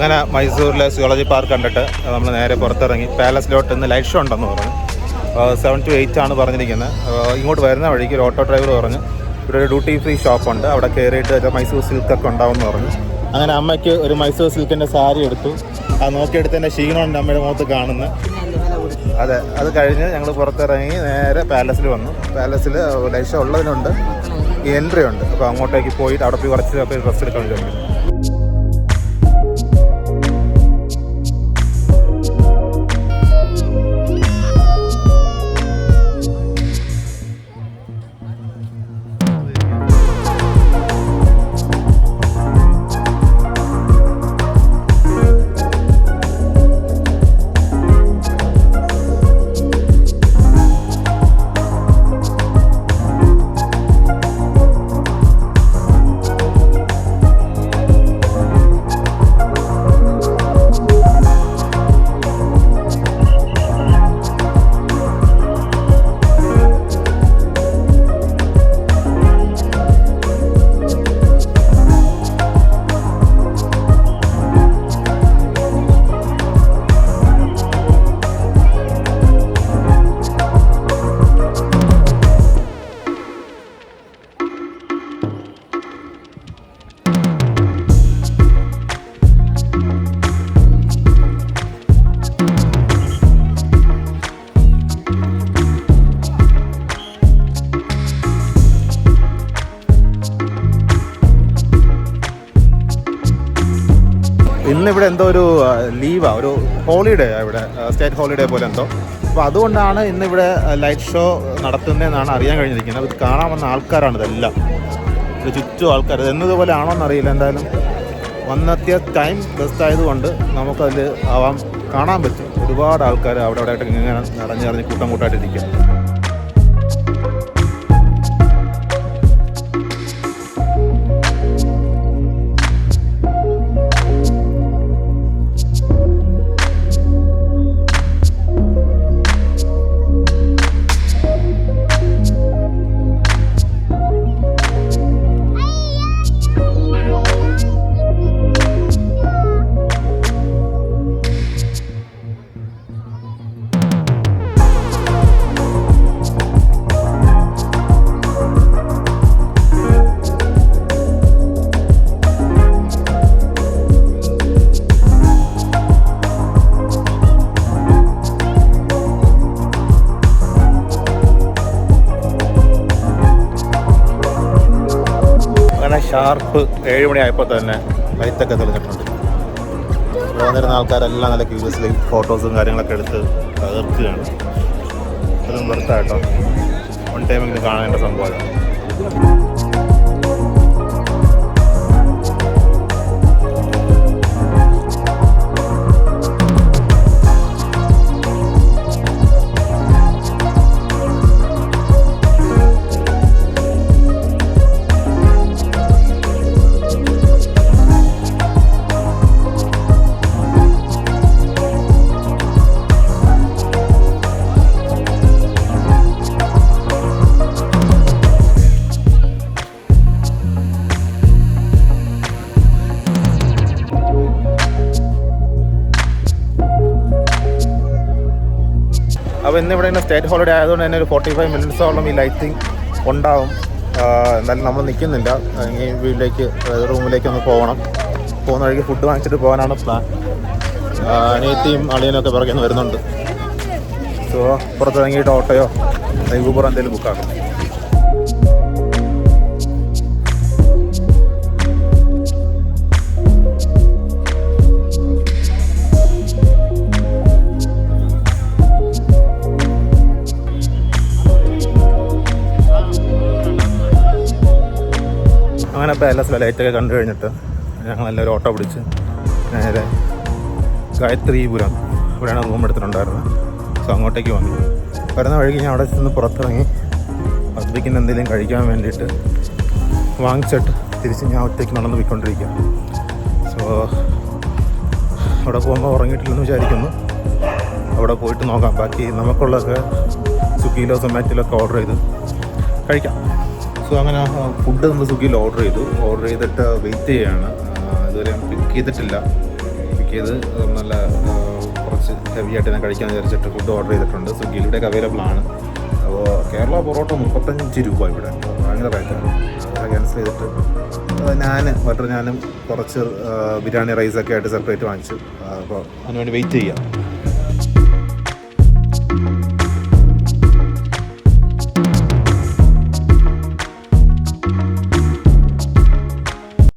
അങ്ങനെ മൈസൂരിലെ സുയോളജി പാർക്ക് കണ്ടിട്ട് നമ്മൾ നേരെ പുറത്തിറങ്ങി പാലസിലോട്ട് ഇന്ന് ലൈറ്റ് ഷോ ഉണ്ടെന്ന് പറഞ്ഞു. 7 to 8 ആണ് പറഞ്ഞിരിക്കുന്നത്. ഇങ്ങോട്ട് വരുന്ന വഴിക്ക് ഒരു ഓട്ടോ ഡ്രൈവർ പറഞ്ഞു ഇവിടെ ഒരു ഡ്യൂട്ടി ഫ്രീ ഷോപ്പുണ്ട്, അവിടെ കയറിയിട്ട് മൈസൂർ സിൽക്കൊക്കെ ഉണ്ടാവുമെന്ന് പറഞ്ഞു. അങ്ങനെ അമ്മയ്ക്ക് ഒരു മൈസൂർ സിൽക്കിൻ്റെ സാരി എടുത്തു. അത് നോക്കിയെടുത്തതിൻ്റെ ക്ഷീണമുണ്ട് അമ്മയുടെ മുഖത്ത് കാണുന്നത്. അതെ, അത് കഴിഞ്ഞ് ഞങ്ങൾ പുറത്തിറങ്ങി നേരെ പാലസിൽ വന്നു. പാലസിൽ ലൈറ്റ് ഷോ ഉള്ളതിനുണ്ട് എൻട്രി ഉണ്ട്. അപ്പോൾ അങ്ങോട്ടേക്ക് പോയിട്ട് അവിടെ പോയി കുറച്ച് ഡ്രസ്സ് എടുക്കാൻ വിചാരിക്കും. ഇന്നിവിടെ എന്തോ ഒരു ലീവാണ്, ഒരു ഹോളിഡേ ഇവിടെ, സ്റ്റേറ്റ് ഹോളിഡേ പോലെ എന്തോ. അപ്പോൾ അതുകൊണ്ടാണ് ഇന്നിവിടെ ലൈറ്റ് ഷോ നടത്തുന്നതെന്നാണ് അറിയാൻ കഴിഞ്ഞിരിക്കുന്നത്. ഇത് കാണാൻ വന്ന ആൾക്കാരാണ് ഇതെല്ലാം, ഇത് ചുറ്റും ആൾക്കാർ. ഇത് എന്നതുപോലെ ആണോ എന്നറിയില്ല. എന്തായാലും വന്നെത്തിയ ടൈം ബെസ്റ്റ് ആയതുകൊണ്ട് നമുക്കതിൽ കാണാൻ പറ്റും. ഒരുപാട് ആൾക്കാർ അവിടെ ആയിട്ട് ഇങ്ങനെ നിറഞ്ഞ് കൂട്ടം കൂട്ടായിട്ടിരിക്കുക. ഷാർപ്പ് 7 മണിയായപ്പോൾ തന്നെ ലൈറ്റൊക്കെ തെളിഞ്ഞിട്ടുണ്ട്. ഇവിടെ വന്നിരുന്ന ആൾക്കാരെല്ലാം നല്ല ക്യൂരിയസ്ലി ഫോട്ടോസും കാര്യങ്ങളൊക്കെ എടുത്ത് തകർക്കുകയാണ്. അതും വെറുത്തായിട്ടോ, വൺ ടൈമെങ്കിലും കാണേണ്ട സംഭവമാണ്. അപ്പോൾ ഇന്നിവിടെ ഇങ്ങനെ സ്റ്റേറ്റ് ഹോളിഡേ ആയതുകൊണ്ട് തന്നെ ഒരു 45 മിനിറ്റ്സോളം ഈ ലൈറ്റിംഗ് ഉണ്ടാവും. എന്തായാലും നമ്മൾ നിൽക്കുന്നില്ല. ഈ വീട്ടിലേക്ക്, റൂമിലേക്ക് ഒന്ന് പോകണം. പോകുന്ന വഴിക്ക് ഫുഡ് വാങ്ങിച്ചിട്ട് പോകാനാണ് പ്ലാൻ. അനിയത്തിയും അളിയനൊക്കെ പുറകെ വരുന്നുണ്ട്. സോ പുറത്തിറങ്ങിയിട്ട് ഓട്ടോയോ ഊബറോ എന്തെങ്കിലും ബുക്കാക്കും. അങ്ങനെ പാലസിലെ ലൈറ്റൊക്കെ കണ്ടു കഴിഞ്ഞിട്ട് ഞങ്ങളെല്ലാവരും ഓട്ടോ പിടിച്ച് നേരെ ഗായത്രീപുരം, ഇവിടെയാണ് റൂം എടുത്തിട്ടുണ്ടായിരുന്നത്. സോ അങ്ങോട്ടേക്ക് വന്നു. വരുന്ന വഴിക്ക് ഞാൻ അവിടെ നിന്ന് പുറത്തിറങ്ങി പത്രിക്കുന്ന എന്തെങ്കിലും കഴിക്കാൻ വേണ്ടിയിട്ട് വാങ്ങിച്ചിട്ട് തിരിച്ച് ഞാൻ ഒറ്റയ്ക്ക് നടന്ന് പോയിക്കൊണ്ടിരിക്കുക. സോ അവിടെ പോകുമ്പോൾ ഉറങ്ങിയിട്ടില്ലെന്ന് വിചാരിക്കുന്നു. അവിടെ പോയിട്ട് നോക്കാം. ബാക്കി നമുക്കുള്ളതൊക്കെ സ്വിഗ്ഗിയിലോ സൊമാറ്റോയിലൊക്കെ ഓർഡർ ചെയ്ത് കഴിക്കാം. സോ അങ്ങനെ ഫുഡ് നമ്മൾ സ്വിഗ്ഗിയിൽ ഓർഡർ ചെയ്തിട്ട് വെയിറ്റ് ചെയ്യുകയാണ്. ഇതുവരെ പിക്ക് ചെയ്തിട്ടില്ല. ചെയ്ത് നല്ല കുറച്ച് ഹെവി ആയിട്ട് ഞാൻ കഴിക്കാൻ വിചാരിച്ചിട്ട് ഫുഡ് ഓർഡർ ചെയ്തിട്ടുണ്ട്. സ്വിഗ്ഗിയിൽ ഇവിടെയൊക്കെ അവൈലബിൾ ആണ്. അപ്പോൾ കേരള പൊറോട്ട 35 രൂപ ഇവിടെ, ഭയങ്കര റേറ്റാണ്. ക്യാൻസൽ ചെയ്തിട്ട് ഞാനും കുറച്ച് ബിരിയാണി റൈസൊക്കെ ആയിട്ട് സെപ്പറേറ്റ് വാങ്ങിച്ചു. അപ്പോൾ അതിനുവേണ്ടി വെയിറ്റ് ചെയ്യാം.